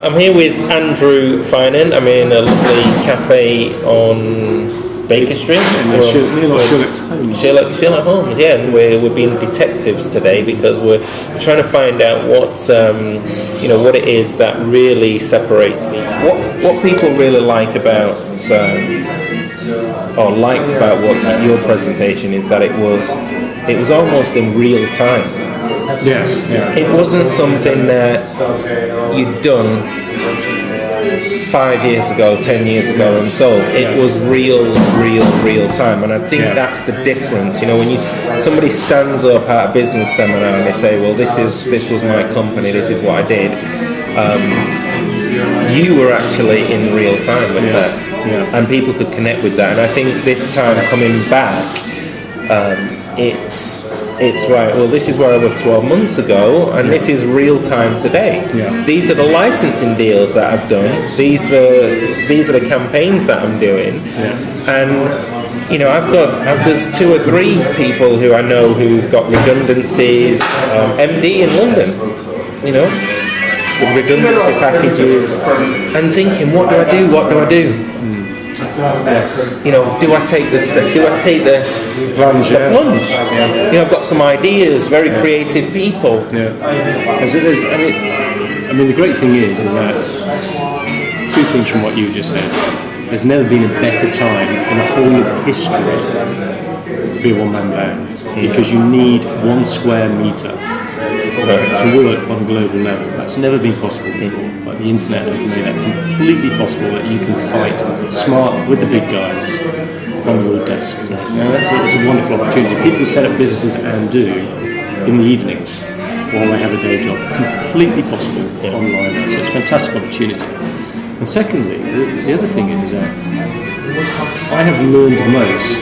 I'm here with Andrew Finan. I'm in a lovely cafe on Baker Street. Sherlock Holmes, yeah. And we're being detectives today because we're trying to find out what what it is that really separates people. What people really like about or liked about what your presentation is that it was almost in real time. Yes. Yeah. It wasn't something that you'd done 5 years ago, 10 years ago and sold. It was real time, and I think that's the difference. You know, when somebody stands up at a business seminar and they say, "Well, this was my company. This is what I did." You were actually in real time with that, and people could connect with that. And I think this time coming back, it's right. Well, this is where I was 12 months ago, and this is real time today. Yeah. These are the licensing deals that I've done. These are the campaigns that I'm doing, and there's 2 or 3 people who I know who've got redundancies. MD in London, with redundancy packages, and thinking, what do I do? What do I do? Do I take the plunge? I've got some ideas, very creative people. The great thing is that 2 things from what you just said. There's never been a better time in the whole of history to be a one-man band, because you need 1 square meter to work on a global level. That's never been possible before. Like, the internet has made that completely possible, that you can fight smart with the big guys from your desk. It's a wonderful opportunity. People set up businesses and do in the evenings while they have a day job. Completely possible online. So it's a fantastic opportunity. And secondly, the other thing is that I have learned most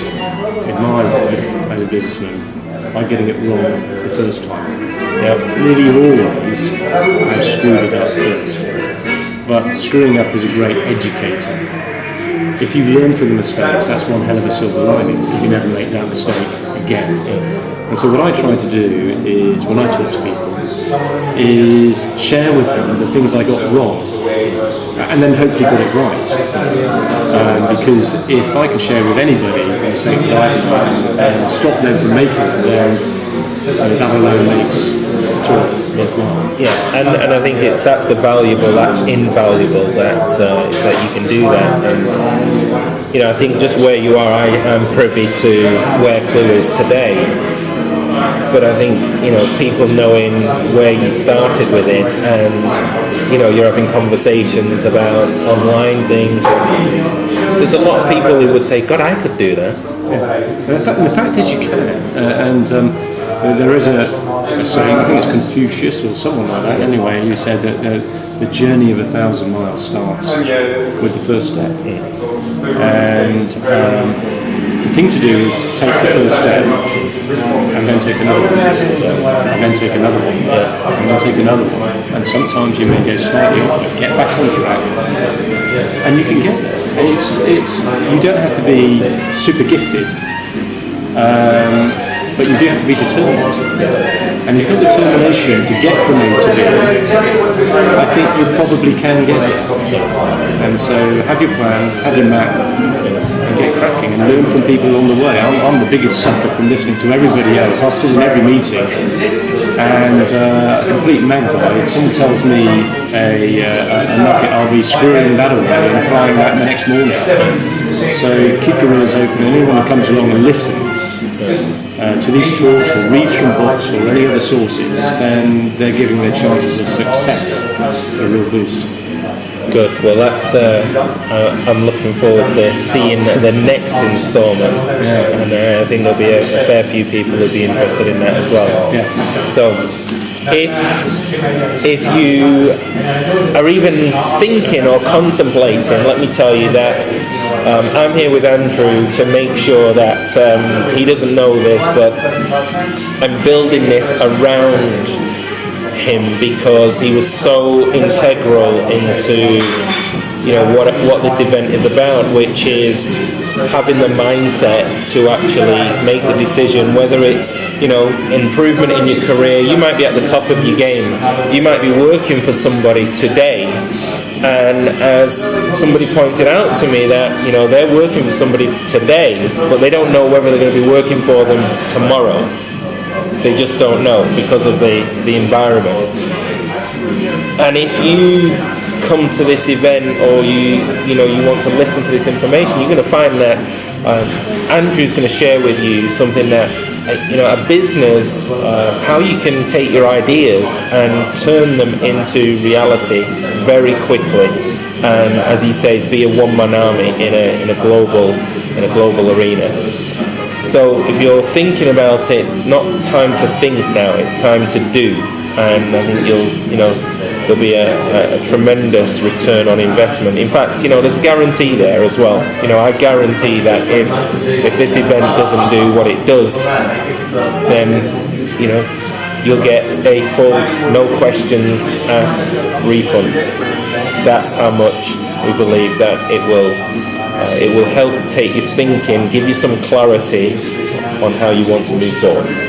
in my life as a businessman by getting it wrong the first time. Nearly always I've screwed it up first. But screwing up is a great educator. If you learn from the mistakes, that's one hell of a silver lining. You never make that mistake again. And so what I try to do is, when I talk to people, is share with them the things I got wrong, and then hopefully got it right. Because if I can share with anybody the things that I've done and stop them from making it, then that alone makes the tour worthwhile. Yeah, and I think that's invaluable that you can do that. And I think just where you are, I am privy to where Clue is today. But I think people knowing where you started with it, and you're having conversations about online things. There's a lot of people who would say, "God, I could do that." And the fact is, you can. There is a saying, I think it's Confucius or someone like that anyway, who said that the journey of 1,000 miles starts with the first step. And the thing to do is take the first step, and then take another one, and then take another one, and then take another one. And sometimes you may go slightly off, but get back on track, and you can get there. And it's you don't have to be super gifted. But you do have to be determined, and if you've got determination to get from A to B, I think you probably can get it. And so have your plan, have your map, and get cracking, and learn from people along the way. I'm the biggest sucker from listening to everybody else. I'll sit in every meeting, and a complete magpie, if someone tells me a nugget, I'll be screwing that away and applying that the next morning. So keep your ears open. Anyone who comes along and listens to these talks, or reads from books or any other sources, then they're giving their chances of success a real boost. Good. Well, that's. I'm looking forward to seeing the next instalment, and I think there'll be a fair few people who'll be interested in that as well. Yeah. So, if you are even thinking or contemplating, let me tell you that I'm here with Andrew to make sure that he doesn't know this, but I'm building this around him because he was so integral into what this event is about, which is having the mindset to actually make the decision, whether it's improvement in your career. You might be at the top of your game, you might be working for somebody today And as somebody pointed out to me that, you know, they're working for somebody today, but they don't know whether they're going to be working for them tomorrow. They just don't know because of the environment. And if you come to this event, or you want to listen to this information, you're going to find that Andrew's going to share with you something that, a business, how you can take your ideas and turn them into reality very quickly, and as he says, be a one-man army in a global arena. So if you're thinking about it, it's not time to think now, it's time to do. And I think there'll be a tremendous return on investment. In fact, there's a guarantee there as well. I guarantee that if this event doesn't do what it does, then you'll get a full, no questions asked refund. That's how much we believe that it will help take your thinking, give you some clarity on how you want to move forward.